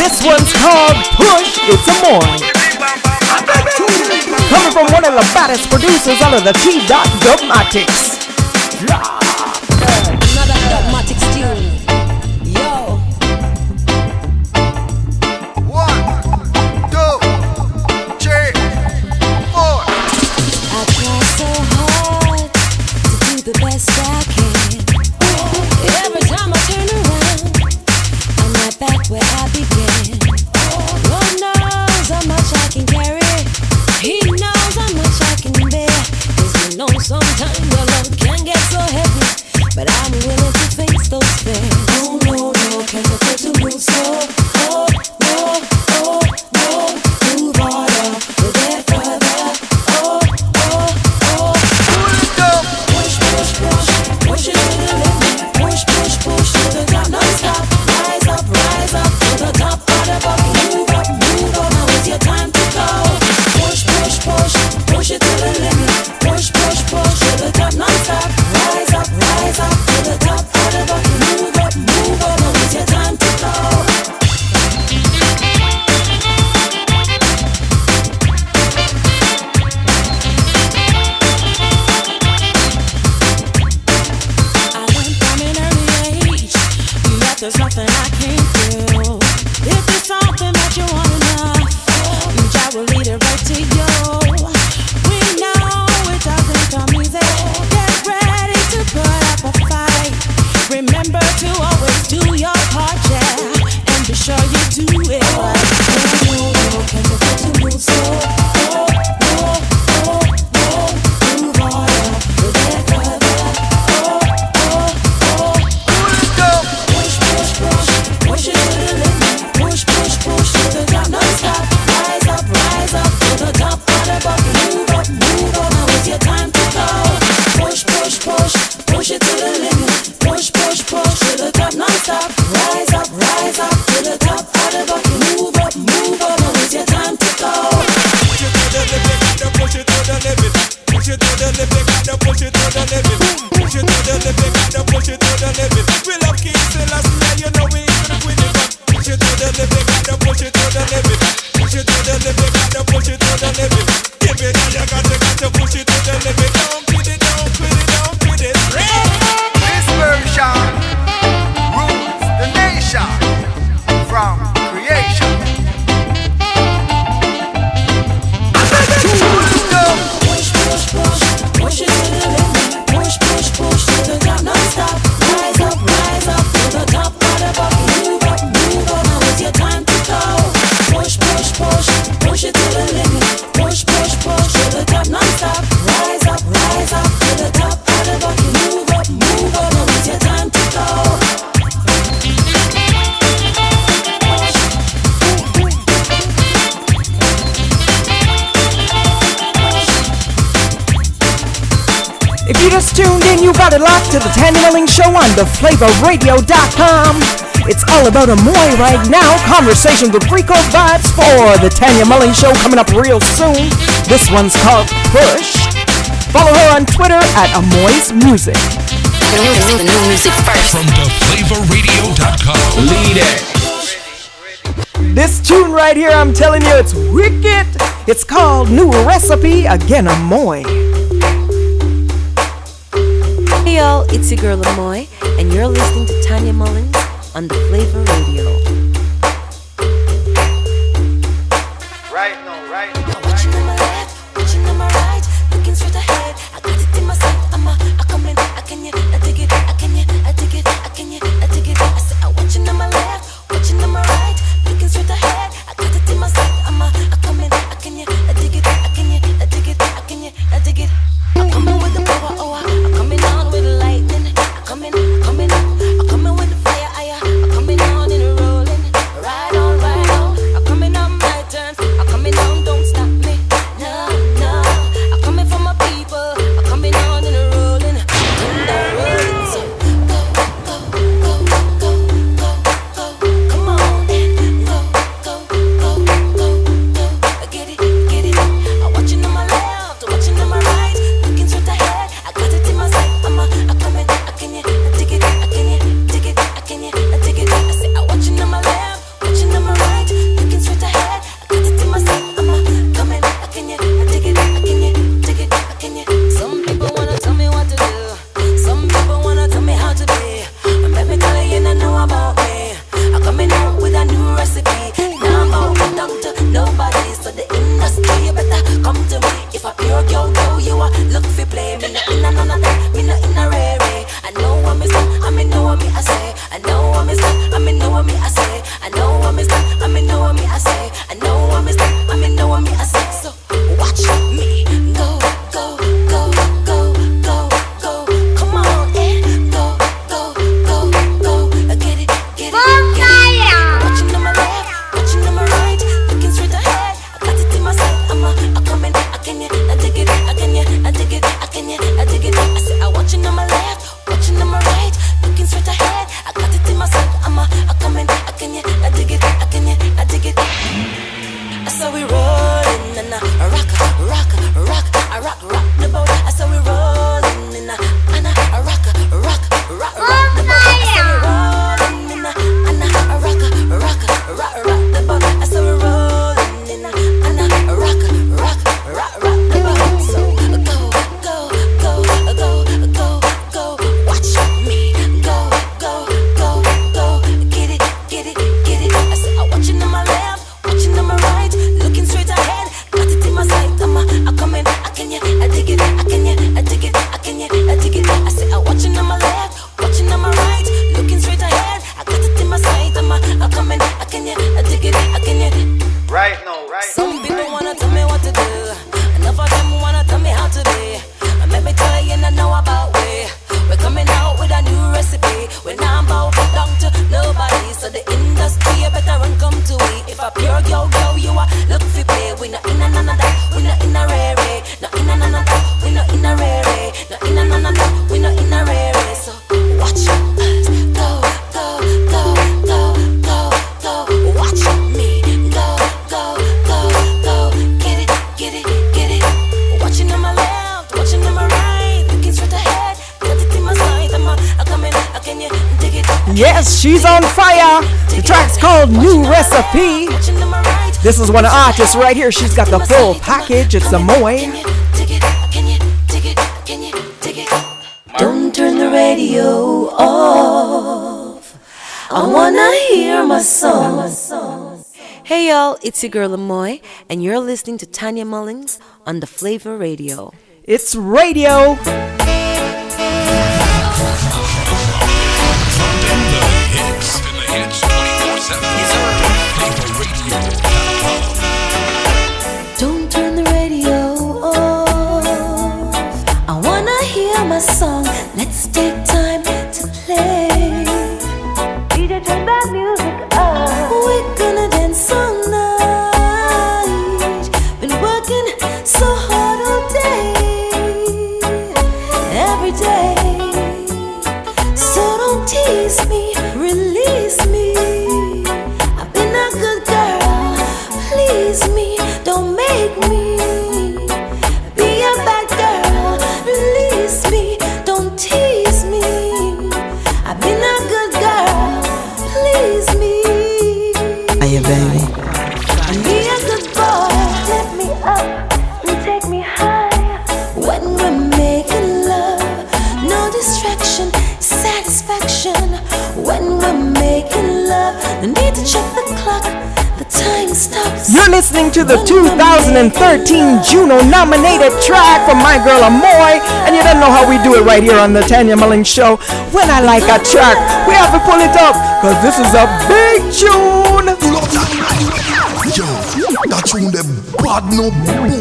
This one's called Push, It's AMMOYE. Coming from one of the baddest producers out of the T.Dogmatics. Another Dogmatics tune. Yo. 1, 2, 3, 4. I try so hard to do the best I can. Every time I turn around, I'm right back where I began. Lord knows how much I can carry. He knows how much I can bear. 'Cause you know sometimes the load can get so heavy, but I'm willing to face those fears. No, no, no, can't afford to move slow. Oh, no, oh, no, move harder, go there further. Oh, oh, oh. Push, push, push, push it to the limit. Push, push, push to the top, non-stop. Rise up to the top of the bucket. Move up, now it's your time to go. Push, push, push, push it to the limit. Push, push, push to the top, non-stop. Rise up to the top of the bucket. Move up, now it's your time to go. I learned from an early age that there's nothing I can't do. If there's something that you want enough, I will lead it right to you. We know it doesn't come easy. Get ready to put up a fight. Remember to always do your part, yeah, and be sure you do it right. No, no, can't afford to move slow. Oh, no, oh, no, move harder, go there further. Oh, oh, oh. Push, push, push, push it to the limit. Push, push, push to the top, non-stop. Rise up to the top of the bucket. Move up, now it's your time to go. Push, push, push, push it to the limit. Push, push, push to the top, non-stop. Rise up to the top of the bucket. Move up, now it's your time to go. Push it to the limit, gotta push it to the limit. Push it to the limit, gotta push it to the limit. Push it to the limit, gotta push it to the limit. We love King Selassie, and you know we ain't gonna quit it. Push it to the limit, gotta push it to the limit. Push it to the limit, gotta push it to the limit. Give it all you gotta push it to the limit. Don't quit it, don't quit it, don't quit it. This version rules the nation from creation. Push, push, push, push it to the limit. Push, push, push to the top, non-stop. Rise up to the top of the bucket. Move up, now it's your time to go. Push, push, push, push it to the limit. Push, push, push to the top, non-stop. Rise up to the top of the bucket. Move up, now it's your time to go. If you just tuned in, you got it locked to the Tanya Mullings Show on theflavorradio.com. It's all about AMMOYE right now. Conversations with Rico vibes for the Tanya Mullings Show coming up real soon. This one's called Push. Follow her on Twitter at AMMOYE's Music. The new music first. From theflavorradio.com. Lead it. This tune right here, I'm telling you, it's wicked. It's called New Recipe, again AMMOYE. Hey y'all, it's your girl AMMOYE, and you're listening to Tanya Mullings on The Flavor Radio. Right now, right now. Watching on my left, watching on my right, looking straight ahead. I got it in my sight. I come in, I can you, I dig it, I can you, I dig it, I can you, I dig it. I said, I'm watching on my left, watching on my right, looking straight ahead. I got it in my sight. I come in, I can you, I dig it, I can you, I dig it, I can you, I dig it. I'm coming with the power, I'm coming on with the lightning. I'm coming, I'm coming with the fire, I'm coming on and rolling. Right on, I'm coming on my terms. I'm coming on, don't stop me. No, I'm coming for my people. I'm coming on and rolling. on fire. The track's called New Recipe. This is one of the artists right here. She's got the full package. It's AMMOYE. Don't turn the radio off. I wanna hear my song. Hey y'all, it's your girl AMMOYE, and you're listening to Tanya Mullings on the Flavor Radio. It's radio. Don't turn the radio off. I wanna hear my song. Let's take time to play. DJ, turn that music up. We're gonna dance all night. Been working so hard all day, every day. So don't tease me, release me. I've been a good girl, please me, don't make me be a bad girl. Release me, don't tease me. I've been a good girl, please me. Hiya, baby. And be a good boy, lift me up and take me high. When we're making love, no distraction, satisfaction. When we're making love, no need to check the clock, the time stops. You're listening to the 2013 Juno nominated track from my girl AMMOYE, and you don't know how we do it right here on the Tanya Mullings Show. When I like a track, we have to pull it up, cause this is a big tune. Yo, that tune the bad no boom.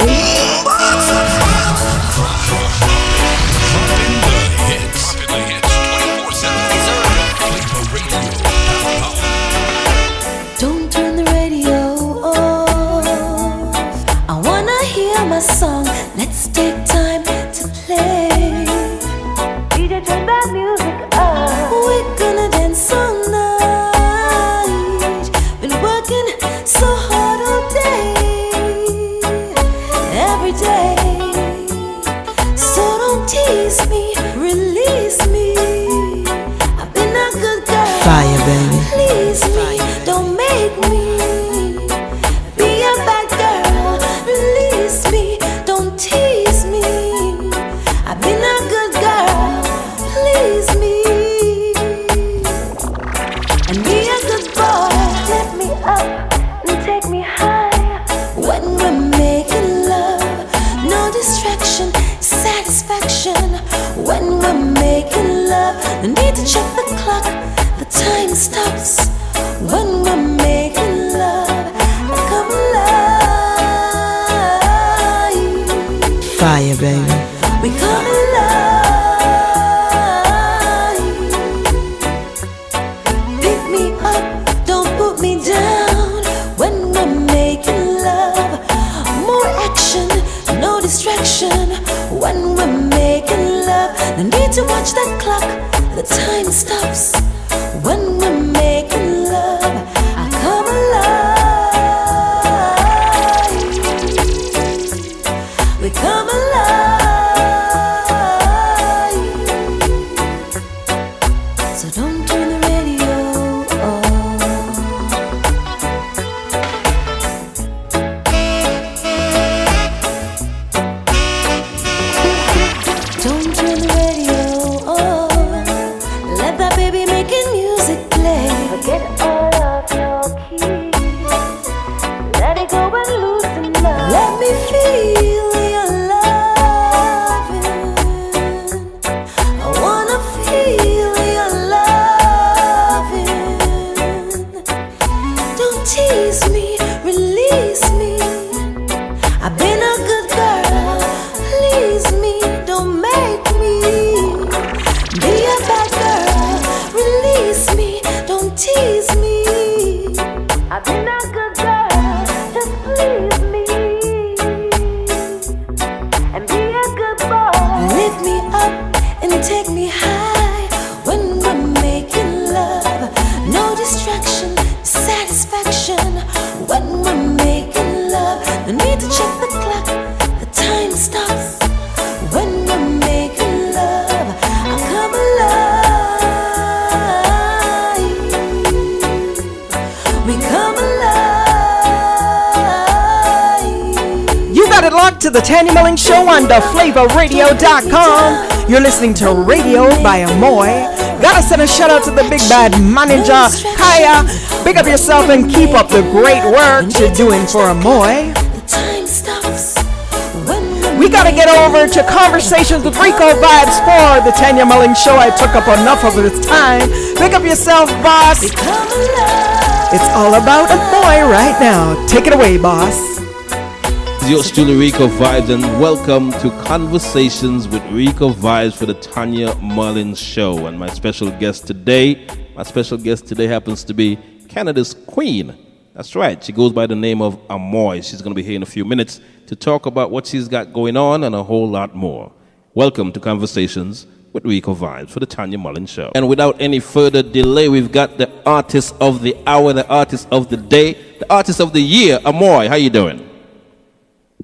Don't turn the radio off. I wanna hear my song. Let's take time to play. DJ, turn that music up. We're gonna dance all night. Been working so hard all day, every day. So don't tease me, release me. I've been a good girl. Fire, baby. Please me, don't make me be a bad girl. Release me, don't tease me. I've been a good girl. Please me and be a good boy. Lift me up and take me high. When we're making love, no distraction, satisfaction. When we're making love, no need to check the clock, the time stops. When we're making love, come alive. Fire, baby. We come alive. Pick me up, don't put me down. When we're making love, more action, no distraction. When we're making love, no need to watch that clock, the time stops. When we're making love, I come alive. We come alive. So don't turn the radio off. Don't turn the radio off. Let that baby making music play. Forget all of your keys. Let it go and loosen up. Let me feel your loving. I wanna feel your loving. Don't tease me, release me. I've been a good girl. Please me, don't make me be a bad girl. Release me, don't tease me. I've been a good girl. Just please me and be a good boy. Lift me up and take me high. When we're making love, no distraction, satisfaction. When we're making love, no need to check the clock, the time stops. When we're making love, I come alive. got it locked to the Tanya Mullings Show on theflavorradio.com. You're listening to Radio by AMMOYE. Gotta send a shout out to the big bad manager, Kaya. Big up yourself and keep up the great work you're doing for AMMOYE. We gotta get over to Conversations with Rico vibes for the Tanya Mullings Show. I took up enough of his time. Pick up yourself, boss. It's all about AMMOYE right now. Take it away, boss. Yours truly, Rico Vibes, and welcome to Conversations with Rico Vibes for the Tanya Mullings Show. And my special guest today happens to be Canada's Queen. That's right, she goes by the name of AMMOYE. She's going to be here in a few minutes to talk about what she's got going on and a whole lot more. Welcome to Conversations with Rico Vibes for the Tanya Mullings Show. And without any further delay, we've got the artist of the hour, the artist of the day, the artist of the year, AMMOYE. How you doing?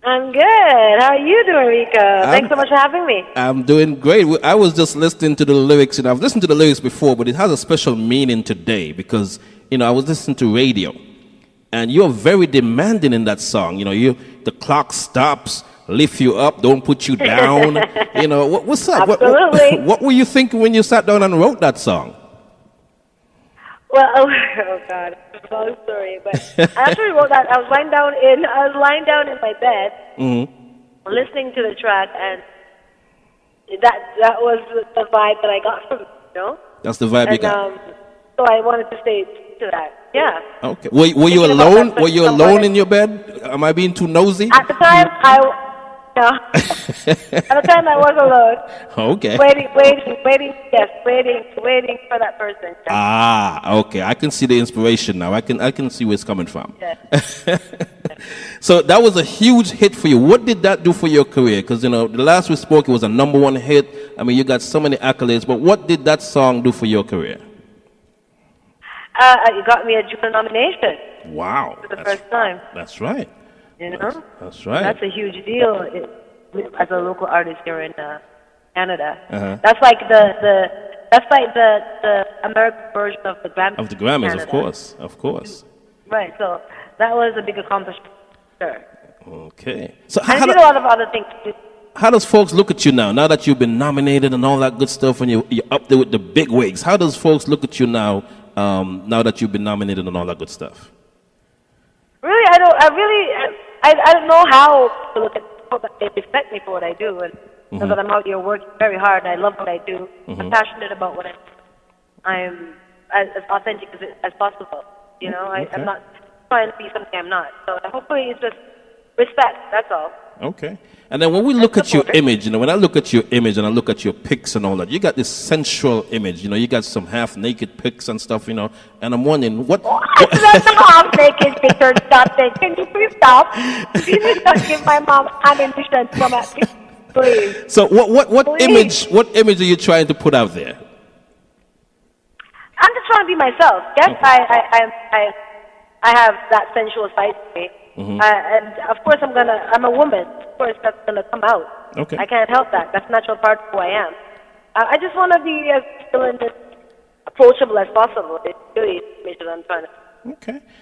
I'm good. How are you doing, Rico? Thanks so much for having me. I'm doing great. I was just listening to the lyrics, and I've listened to the lyrics before, but it has a special meaning today because, I was listening to radio, and you're very demanding in that song. The clock stops, lift you up, don't put you down. What's up? Absolutely. What were you thinking when you sat down and wrote that song? Well, oh God, it's a long story, but I actually wrote that. I was lying down in my bed, listening to the track, and that was the vibe that I got from it. That's the vibe you got. So I wanted to stay to that. Yeah. Okay. Were you alone? Were you alone in your bed? Am I being too nosy? At the time, no. At the time, I was alone. Okay. Waiting for that person. Okay. I can see the inspiration now. I can see where it's coming from. Yeah. So that was a huge hit for you. What did that do for your career? Because, the last we spoke, it was a #1 hit. I mean, you got so many accolades, but what did that song do for your career? It got me a Juno nomination. Wow. For the first time. That's right. That's right. That's a huge deal as a local artist here in Canada. That's like the American version of the Grammys. Of the Grammys, Canada. of course. Right. So that was a big accomplishment. Sure. Okay. So I did a lot of other things too. How does folks look at you now that you've been nominated and all that good stuff, and you're up there with the big wigs? How does folks look at you now that you've been nominated and all that good stuff? Really, I don't know how to look at people, but they respect me for what I do, and know that I'm out here working very hard, and I love what I do. I'm passionate about what I'm as authentic as possible. I'm not trying to be something I'm not. So hopefully it's just respect, that's all. Okay. And then when we look at your image, when I look at your image and I look at your pics and all that, you got this sensual image, you got some half-naked pics and stuff, and I'm wondering what... That's a half-naked picture, stop it. Can you please stop? You need to give my mom ammunition to come at me, please. So what image are you trying to put out there? I'm just trying to be myself. Yes, I have that sensual side to me. And of course I'm a woman. Of course that's gonna come out. Okay. I can't help that. That's a natural part of who I am. I just want to be as approachable as possible. It's really the image that I'm trying to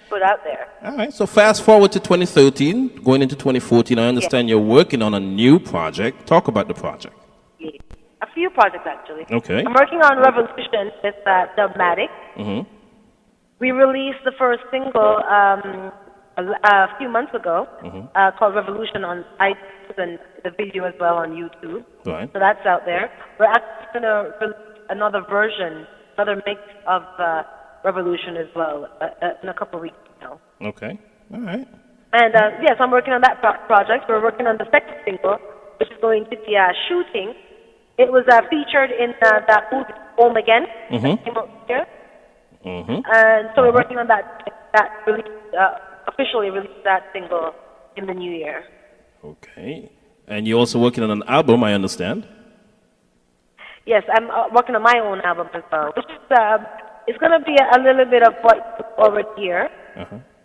put out there. All right. So fast forward to 2013, going into 2014. I understand you're working on a new project. Talk about the project. Yeah. A few projects actually. Okay. I'm working on Revolution with Dubmatic. We released the first single a few months ago called Revolution on iTunes, and the video as well on YouTube. Right. So that's out there. We're actually going to release another version, another mix of Revolution as well in a couple of weeks now. Okay. All right. And yes, I'm working on that project. We're working on the second single, which is going to be Shooting. It was featured in that movie Home Again that came out here. And so we're working on that release. Officially release that single in the new year. Okay. And you're also working on an album, I understand? Yes, I'm working on my own album as well, which is it's going to be a little bit of what you already hear,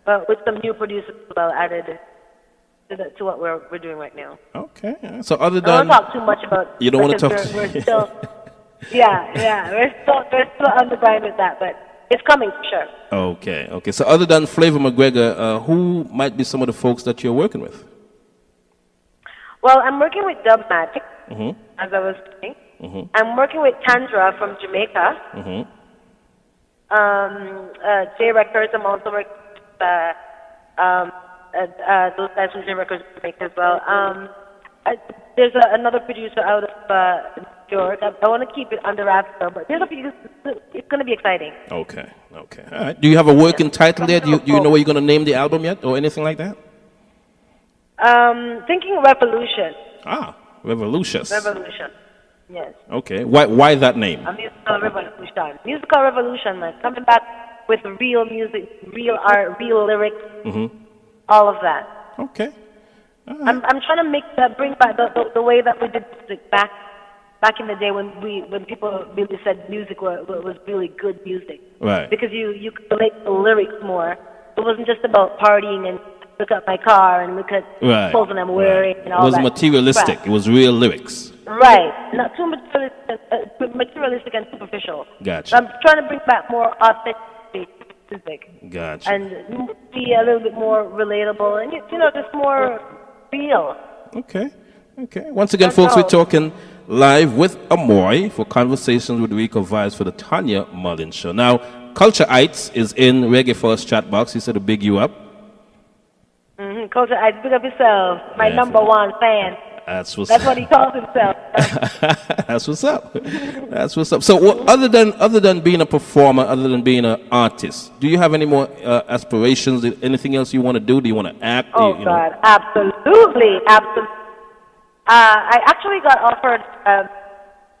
but with some new producers as well added to what we're doing right now. Okay. So other than... I don't want to talk too much about... You don't want to talk... We're still... we're still on the grind with that, but it's coming for sure. Okay. So other than Flavor McGregor, who might be some of the folks that you're working with? Well, I'm working with Dub Magic, Mm-hmm. as I was saying. Mm-hmm. I'm working with Tandra from Jamaica. Mm-hmm. J Records. I'm also working with those guys from J Records in Jamaica as well. There's another producer out of New York. I want to keep it under wraps, though, but it's going to be exciting. Okay. All right. Do you have a working title yet? Do you know what you're going to name the album yet, or anything like that? Thinking Revolution. Revolutions. Revolution. Yes. Okay. Why that name? A musical revolution. Musical revolution, like coming back with real music, real art, real lyrics, all of that. Okay. I'm trying to bring back the way that we did music back in the day when people really said music was really good music. Right. Because you could relate to the lyrics more. It wasn't just about partying and look at my car and look at clothes that I'm wearing and all that. It was materialistic. crap. It was real lyrics. Right. Not too materialistic and superficial. Gotcha. So I'm trying to bring back more authentic music. Gotcha. And be a little bit more relatable and, just more real. Okay. Once again, folks, we're talking live with AMMOYE for Conversations with Rico Vibes for the Tanya Mullings Show. Now, Cultureites is in Reggae First chat box. He said to big you up. Cultureites, big up yourself. My number one fan. That's what he calls himself. That's what's up. So, other than being a performer, other than being an artist, do you have any more aspirations? Anything else you want to do? Do you want to act? God, absolutely. I actually got offered an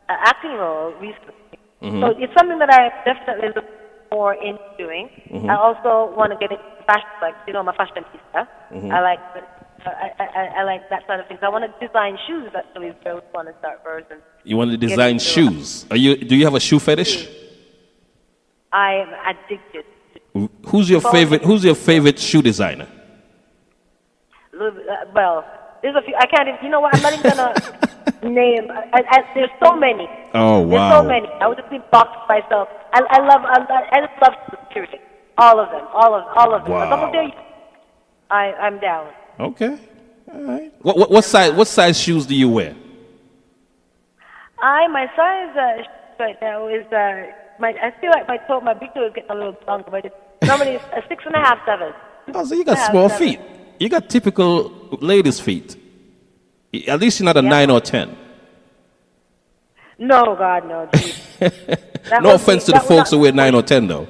acting role recently, so it's something that I definitely look more into doing. I also want to get into fashion, I'm a fashionista. I like that side of things. I want to design shoes. Actually, so I want to start first. You want to design shoes? Do you have a shoe fetish? I am addicted. Who's your favorite shoe designer? Well, there's a few. I can't even. You know what? I'm not even gonna name. There's so many. Oh wow. There's so many. I would just be boxed myself. I just love shoes. All of them. Wow. As long as they're, I'm down. Okay. All right. What size shoes do you wear? My size right now is I feel like my big toe is getting a little longer, but normally it's a 6.5, 7. Oh, so you got small feet. You got typical ladies' feet. At least you're not a 9 or 10. No, God, no. No offense to the folks who wear 9 or 10, though.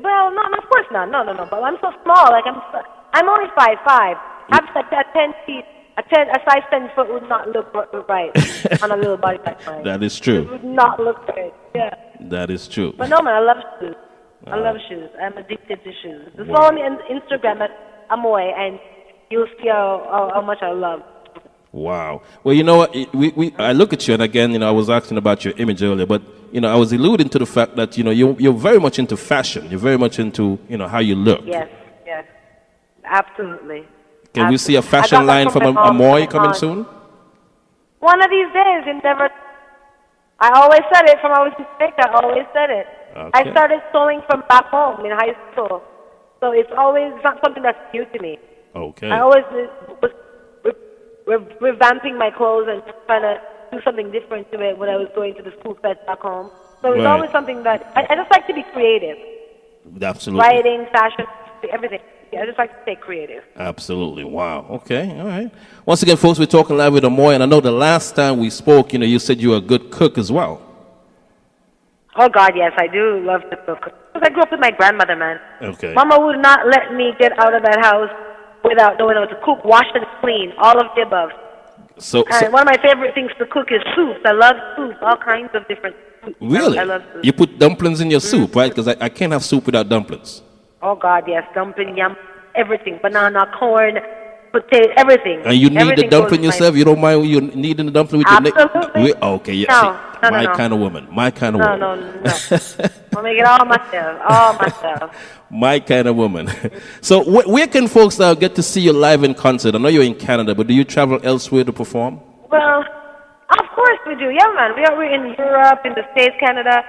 Well, no, of course not. No. But I'm so small. Like I'm only 5'5". I'm a 10 feet. A size 10 foot would not look right on a little body like mine. That is true. It would not look right. Yeah. That is true. But no, man, I love shoes. I love shoes. I'm addicted to shoes. Just follow me on Instagram at AMMOYE, and you'll see how much I love. Wow. Well, you know what? I look at you, and again, I was asking about your image earlier, but I was alluding to the fact that you're very much into fashion. You're very much into how you look. Yes, absolutely. Can we see a fashion line from AMMOYE coming soon? One of these days, endeavor. I always said it from I was in Jamaica. I always said it. Okay. I started sewing from back home in high school, so it's not something that's new to me. Okay. I always was revamping my clothes and just trying to do something different to it when I was going to the school fest back home. So it's always something that I just like to be creative. Absolutely. Writing, fashion, everything. I just like to stay creative. Absolutely. Wow. Okay. All right. Once again, folks, we're talking live with AMMOYE, and I know the last time we spoke, you said you were a good cook as well. Oh, God, yes, I do love to cook. Because I grew up with my grandmother, man. Okay. Mama would not let me get out of that house without knowing how to cook, wash, and clean, all of the above. So one of my favorite things to cook is soups. I love soups, all kinds of different soups. Really? I love soups. You put dumplings in your soup, right? Because I can't have soup without dumplings. Oh, God, yes. Dumpling, yam, everything. Banana, corn, potato, everything. And you need the dumpling yourself? You don't mind you needing the dumpling with Absolutely. your okay, yeah. No, my kind of woman. My kind of woman. No. I'll make it all myself. My kind of woman. So where can folks now get to see you live in concert? I know you're in Canada, but do you travel elsewhere to perform? Well, of course we do. Yeah, man. We're in Europe, in the States, Canada,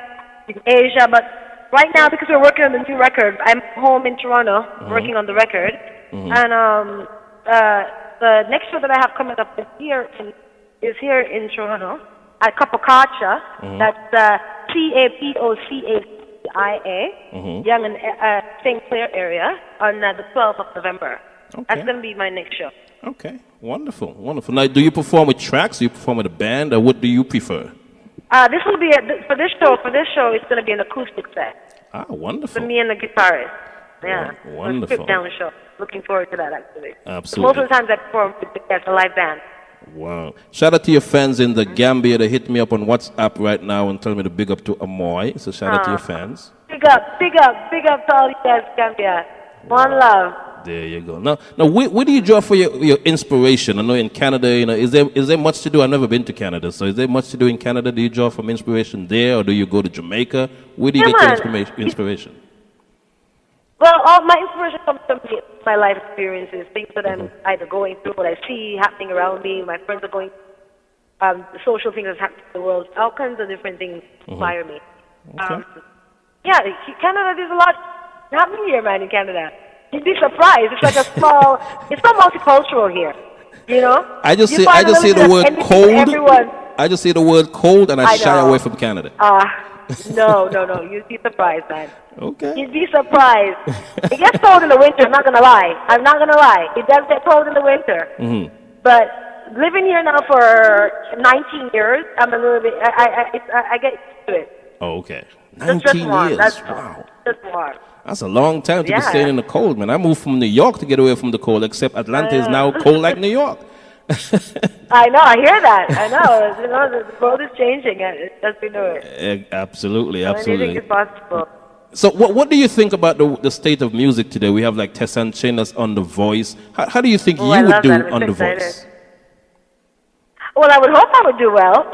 in Asia, but right now, because we're working on the new record, I'm home in Toronto working on the record. And the next show that I have coming up is here in Toronto at Capocacia. That's CAPOCACIA, Young and St. Clair area on the 12th of November. Okay. That's going to be my next show. Okay, wonderful, wonderful. Now, do you perform with tracks? Do you perform with a band, or what do you prefer? This will be for this show. For this show, it's going to be an acoustic set. Ah, wonderful. For me and the guitarist. Yeah, Wonderful. A stripped down show. Looking forward to that, actually. Absolutely. Most of the times I perform with a live band. Wow. Shout out to your fans in the Gambia. They hit me up on WhatsApp right now and tell me to big up to AMMOYE. So shout out to your fans. Big up to all you guys, Gambia. One love. There you go. Now where do you draw for your inspiration? I know in Canada, is there much to do? I've never been to Canada, so is there much to do in Canada? Do you draw from inspiration there, or do you go to Jamaica? Where do you get your inspiration? Well, all my inspiration comes from my life experiences, things that I'm either going through, what I see happening around me, my friends are going, the social things that's happening in the world, all kinds of different things inspire me. Okay. Canada, there's a lot happening here, man, in Canada. You'd be surprised. It's like it's so multicultural here, you know? I just say the word cold. I just say the word cold and I shy away from Canada. No. You'd be surprised, man. Okay. You'd be surprised. It gets cold in the winter, I'm not going to lie. It does get cold in the winter. But living here now for 19 years, I'm a little bit, I get used to it. Oh, okay. 19 years. Wow. Just warm. That's a long time to be staying in the cold, man. I moved from New York to get away from the cold, except Atlanta is now cold like New York. I know, I hear that. I know. The world is changing as we know it. Absolutely. Anything is possible. So what do you think about the state of music today? We have like Tessan Chin that's on The Voice. How do you think you would do on The Voice? Well, I would hope I would do well.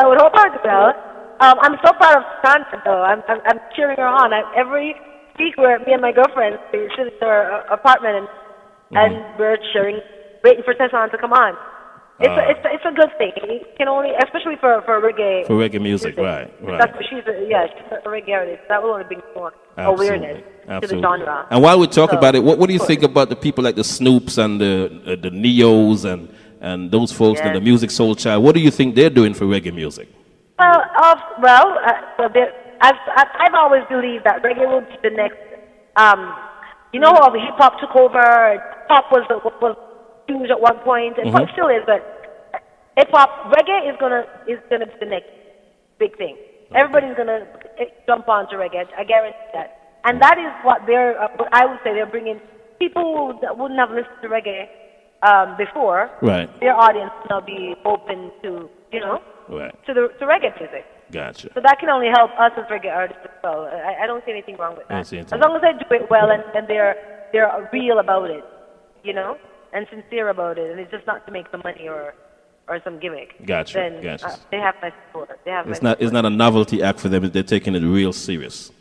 I'm so proud of Tanya, though. I'm cheering her on. Every week, me and my girlfriend, we sit in her apartment and we're waiting for Tessan to come on. It's a good thing. It can only, especially for reggae. For reggae music, right. She's a reggae artist. That will only bring more awareness to the genre. And while we talk about it, what do you think about the people like the Snoops and the Neos and those folks and the Music Soul Child? What do you think they're doing for reggae music? I've always believed that reggae will be the next. How the hip hop took over. Pop was huge at one point, and pop still is, but hip hop, reggae is gonna be the next big thing. Okay. Everybody's gonna jump onto reggae. I guarantee that, and that is what I would say they're bringing people that wouldn't have listened to reggae before. Right. Their audience will now be open to to reggae music. Gotcha. So that can only help us as reggae artists as well. I don't see anything wrong with that. As long as they do it well and they're real about it, and sincere about it, and it's just not to make some money or some gimmick. Gotcha. Then they have my support. It's not a novelty act for them. They're taking it real serious.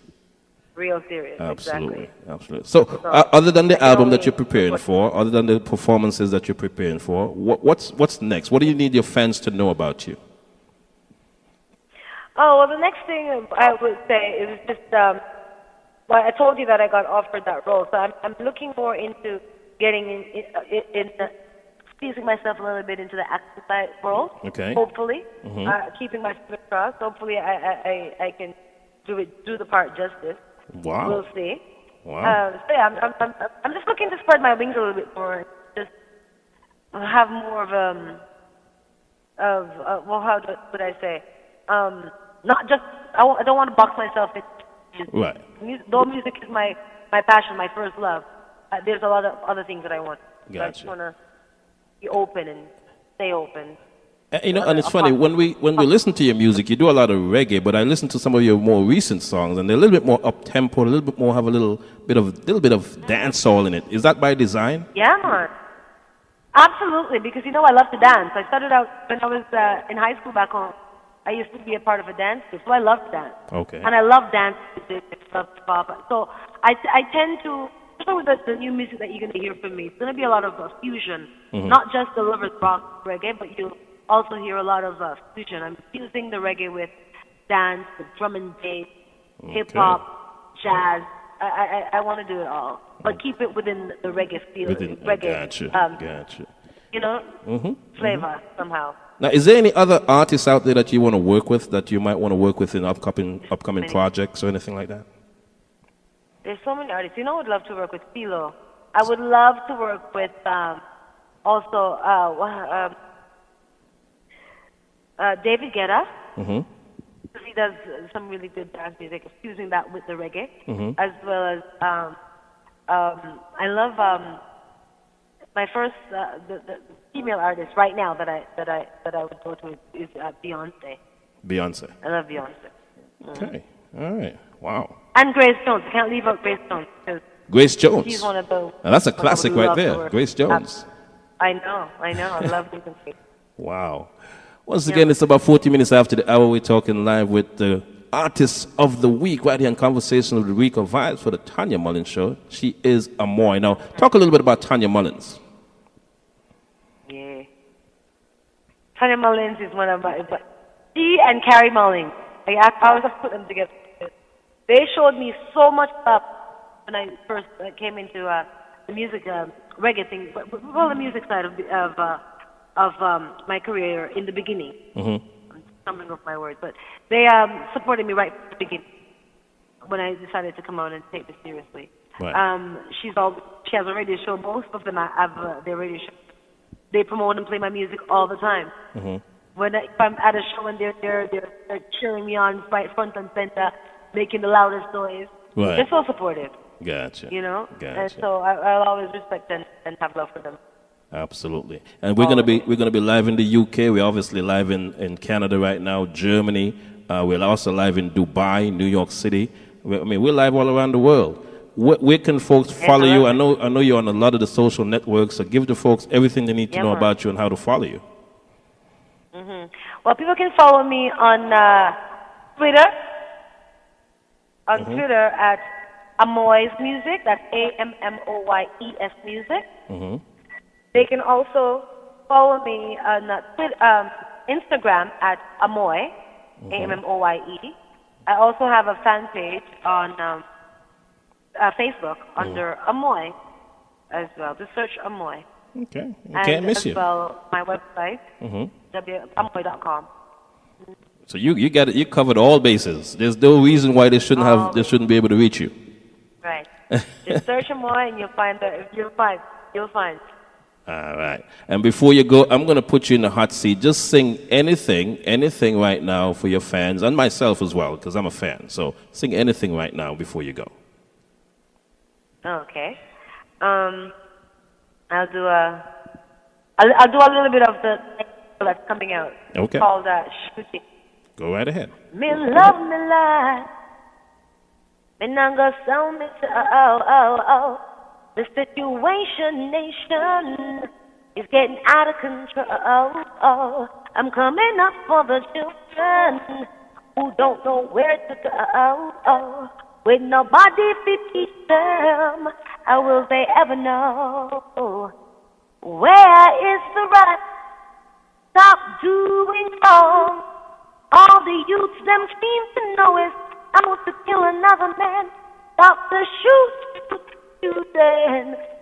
Real serious. Absolutely. Exactly. Absolutely. So other than the album that you're preparing for, other than the performances that you're preparing for, what's next? What do you need your fans to know about you? Oh, well, the next thing I would say is just, I told you that I got offered that role, so I'm looking more into getting squeezing myself a little bit into the acting side world. Okay. Hopefully, keeping my fingers crossed. Hopefully, I can do the part justice. Wow. We'll see. Wow. I'm just looking to spread my wings a little bit more, and just have more of how would I say? Not just I don't want to box myself in. Right. Though music is my passion, my first love. There's a lot of other things that I want. Gotcha. So I just want to be open and stay open. And it's funny when we listen to your music, you do a lot of reggae, but I listen to some of your more recent songs, and they're a little bit more up tempo, a little bit more have a little bit of dancehall in it. Is that by design? Yeah, man. Absolutely, because I love to dance. I started out when I was in high school back home. I used to be a part of a dance group, so I love to dance. Okay. And I love dance music, I love pop. So I tend to, especially with the new music that you're going to hear from me, it's going to be a lot of fusion, not just the lovers rock reggae, but you'll also hear a lot of fusion. I'm fusing the reggae with dance, with drum and bass, hip hop, jazz. I want to do it all, but keep it within the reggae feel. Gotcha. flavor somehow. Now, is there any other artists out there that you want to work with, that you might want to work with in upcoming projects or anything like that? There's so many artists. I would love to work with Philo. I would love to work with David Guetta. Because he does some really good dance music, fusing that with the reggae, as well as I love my first the female artist right now that I would go to is Beyonce. Beyonce. I love Beyonce. Okay. All right. Wow. And Grace Jones. I can't leave out Grace Jones because Grace Jones. she's one of those. Now, that's a classic right there. Grace Jones. I know. I love Grace Jones. Wow. Once again, it's about 40 minutes after the hour. We're talking live with the Artist of the Week right here in Conversation with Rico Vibes for the Tanya Mullings Show. She is AMMOYE. Now, talk a little bit about Tanya Mullings. Yeah. Tanya Mullings is one of my... She and Carrie Mullings. I always have to put them together. They showed me so much stuff when I first came into the music, reggae thing, well, the music side of my career in the beginning. I'm stumbling off my words, but they supported me right from the beginning when I decided to come out and take this seriously. Right. She has a radio show. Most of them have their radio show. They promote and play my music all the time. If I'm at a show and they're cheering me on right front and center, making the loudest noise, they're so supportive. Gotcha. Gotcha. And so I'll always respect and have love for them. Absolutely. And we're gonna be live in the UK. We're obviously live in Canada right now, Germany. We're also live in Dubai, New York City. We're live all around the world. Where can folks follow you? I know you're on a lot of the social networks, so give the folks everything they need to know about you and how to follow you. Well, people can follow me on Twitter. On Twitter at AMMOYE's Music. That's AMMOYES Music. They can also follow me on Instagram at AMMOYE, AMMOYE. I also have a fan page on Facebook under AMMOYE as well. Just search AMMOYE. Okay. Can't miss you. As well, my website, AMMOYE.com. So you got it. You covered all bases. There's no reason why they shouldn't be able to reach you. Right. Just search AMMOYE and you'll find. All right. And before you go, I'm going to put you in the hot seat. Just sing anything right now for your fans and myself as well, because I'm a fan. So sing anything right now before you go. Okay. I'll do a little bit of the that's coming out. Okay. It's called Shooting. Go right ahead. Me love me life. Me not go sound me oh. The situation, nation, is getting out of control. I'm coming up for the children who don't know where to go. With nobody to teach them, how will they ever know? Where is the right? Stop doing wrong. All the youths them seem to know is how to kill another man. Stop the shooting.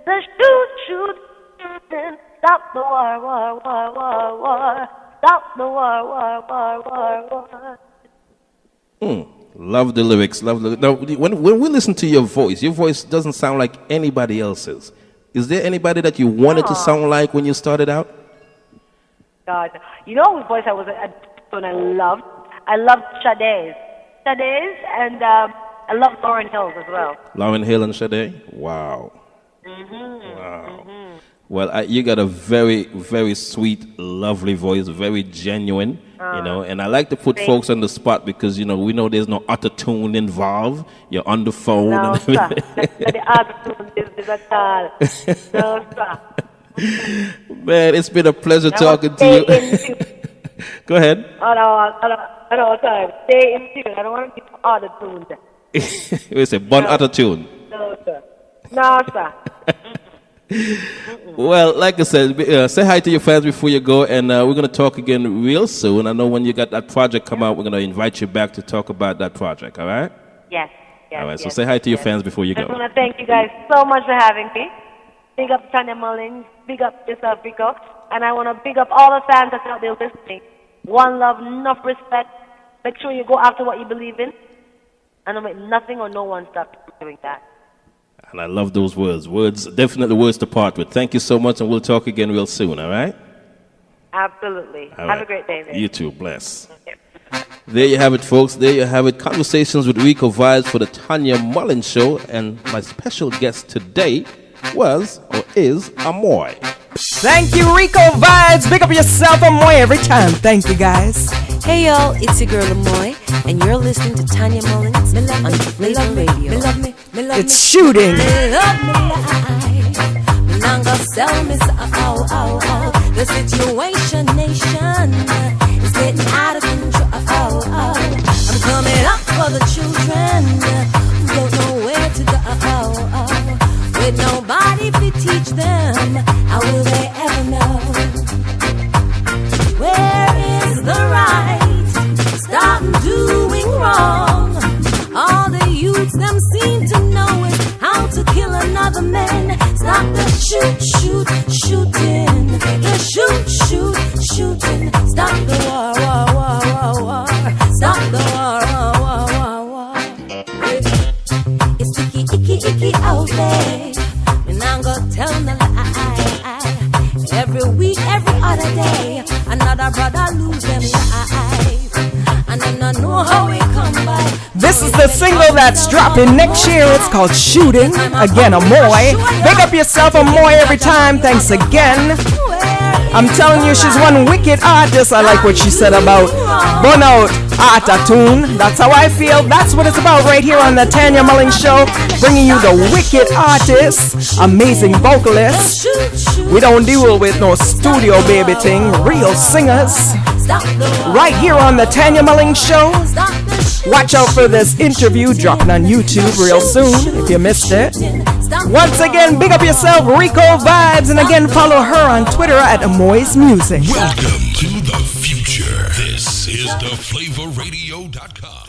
The shooting. Stop the war. Stop the war. Love the lyrics. Now, when we listen to your voice doesn't sound like anybody else's. Is there anybody that you wanted to sound like when you started out? God, you know whose voice I was when I loved? I loved Sade's, and I love Lauryn Hill's as well. Lauryn Hill and Sade? Wow. Wow. Well, you got a very, very sweet, lovely voice, very genuine, and I like to put folks on the spot because, we know there's no auto-tune involved. You're on the phone. No, and sir. The auto-tune is at all. No, sir. Man, it's been a pleasure talking to you. Go ahead. I know, sorry. Stay in tune. I don't want to be auto-tuned. It's a bun auto-tune. No, sir. No, sir. Well, like I said, say hi to your fans before you go, and we're going to talk again real soon. I know when you got that project come out, we're going to invite you back to talk about that project, all right? Yes. All right, so say hi to your fans before you go. I want to thank you guys so much for having me. big up Tanya Mullings, big up yourself, Rico, and I want to big up all the fans that's out there listening. One love, enough respect. Make sure you go after what you believe in, and don't make nothing or no one stop you doing that. And I love those words. Words, definitely words to part with. Thank you so much, and we'll talk again real soon, all right? Absolutely. All Have right. a great day, man. You too. Bless. There you have it, folks. There you have it. Conversations with Rico Vibes for the Tanya Mullings Show. And my special guest today was, or is, AMMOYE. Thank you, Rico Vibes. Big up yourself, AMMOYE, every time. Thank you, guys. Hey y'all, it's your girl AMMOYE, and you're listening to Tanya Mullings on Flavor Radio. It's shooting. The situation, nation, is getting out of control. I'm coming up for the children, don't know where to go. With nobody to teach them, how will they ever know? Where is the right? Stop doing wrong. All the youths them seem to know is how to kill another man. Stop the shooting. The shooting. Stop the war. Stop the war. It's icky out there. And I'm gonna tell them the lie. Every week, every other day, another brother lose them life. And I don't know how we come by. This is the single that's dropping next year. It's called Shooting. Again, AMMOYE. Big up yourself, AMMOYE, every time. Thanks again. I'm telling you, she's one wicked artist. I like what she said about burnout Auto-Tune. That's how I feel. That's what it's about right here on the Tanya Mullings Show. Bringing you the wicked artists, amazing vocalists. We don't deal with no studio baby thing. Real singers. Right here on the Tanya Mullings Show. Watch out for this interview dropping on YouTube real soon if you missed it. Once again, big up yourself, Rico Vibes, and again, follow her on Twitter at AMMOYE's Music. Welcome to the future. This is theflavorradio.com.